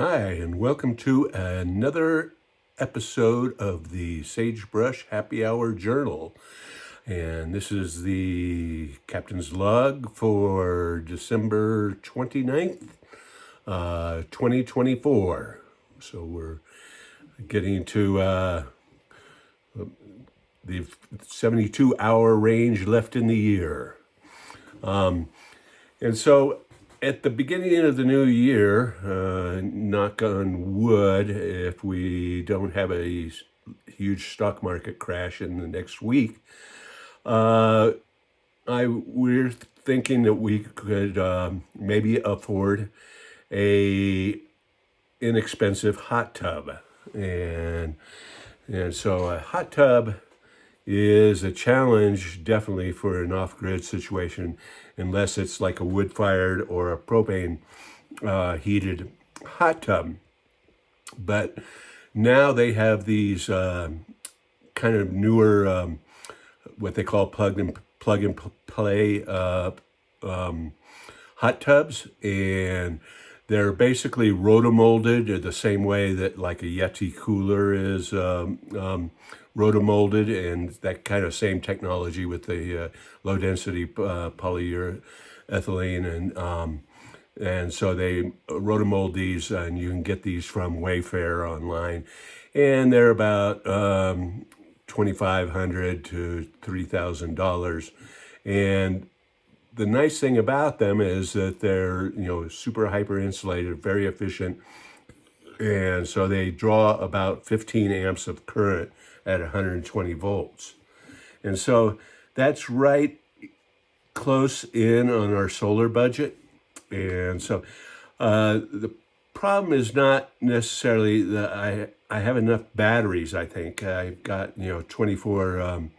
Hi, and welcome to another episode of the Sagebrush Happy Hour Journal. And this is the Captain's Log for December 29th, 2024. So we're getting to the 72-hour range left in the year. And so at the beginning of the new year, knock on wood, if we don't have a huge stock market crash in the next week, we're thinking that we could maybe afford a inexpensive hot tub. And so a hot tub is a challenge definitely for an off-grid situation, unless it's like a wood-fired or a propane heated hot tub. But now they have these kind of newer, what they call plug and play hot tubs, and they're basically rotomolded the same way that like a Yeti cooler is rotomolded, and that kind of same technology with the low density polyethylene, and so they rotomold these, and you can get these from Wayfair online, and they're about $2,500 to $3,000, and the nice thing about them is that they're super hyper insulated, very efficient, and so they draw about 15 amps of current at 120 volts. And so that's right close in on our solar budget. And so the problem is not necessarily that I have enough batteries. I think I've got 24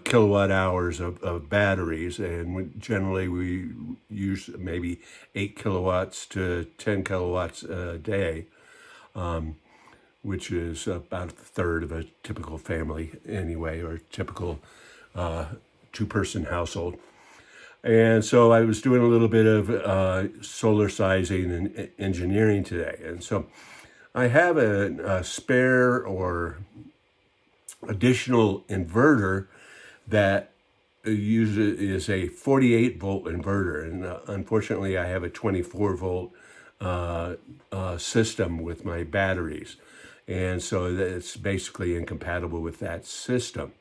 kilowatt hours of batteries, and generally we use maybe 8 kilowatts to 10 kilowatts a day, which is about a third of a typical family anyway, or a typical two-person household. And so I was doing a little bit of solar sizing and engineering today. And so I have a spare or additional inverter that is a 48 volt inverter. And unfortunately, I have a 24 volt system with my batteries. And so it's basically incompatible with that system.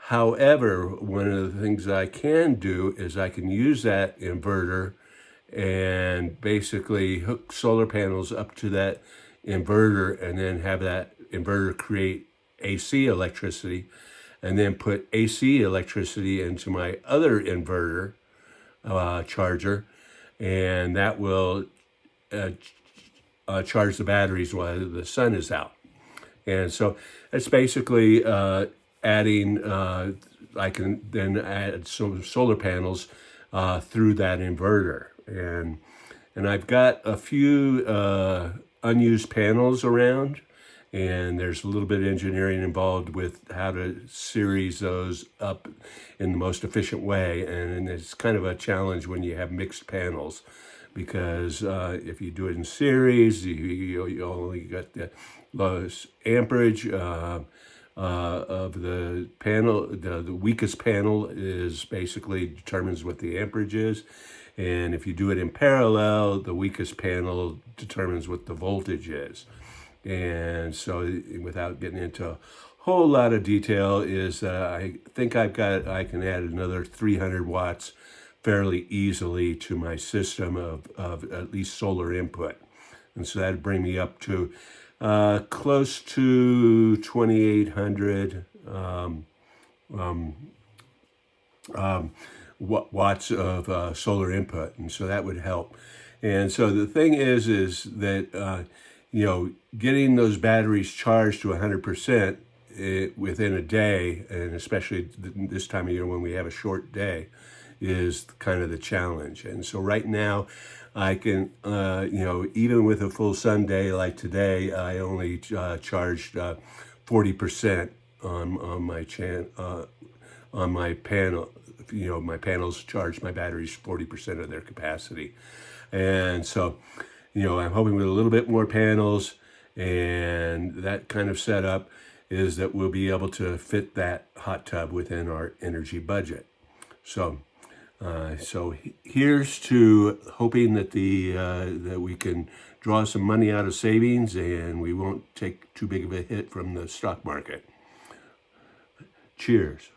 However, one of the things I can do is I can use that inverter and basically hook solar panels up to that inverter, and then have that inverter create AC electricity, and then put AC electricity into my other inverter charger, and that will charge the batteries while the sun is out. And so it's basically adding, I can then add some solar panels through that inverter. And I've got a few unused panels around, and there's a little bit of engineering involved with how to series those up in the most efficient way. And it's kind of a challenge when you have mixed panels, because if you do it in series, you only got the lowest amperage of the panel. The weakest panel is basically determines what the amperage is. And if you do it in parallel, the weakest panel determines what the voltage is. And so without getting into a whole lot of detail, is I think I can add another 300 watts fairly easily to my system of at least solar input. And so that'd bring me up to close to 2,800 watts of solar input, and so that would help. And so the thing is that getting those batteries charged to 100% within a day, and especially this time of year when we have a short day, is kind of the challenge. And so right now, I can, even with a full sun day like today, I only charged 40% on my panel. My panels charge my batteries 40% of their capacity, and so, I'm hoping with a little bit more panels and that kind of setup is that we'll be able to fit that hot tub within our energy budget. So here's to hoping that that we can draw some money out of savings and we won't take too big of a hit from the stock market. Cheers.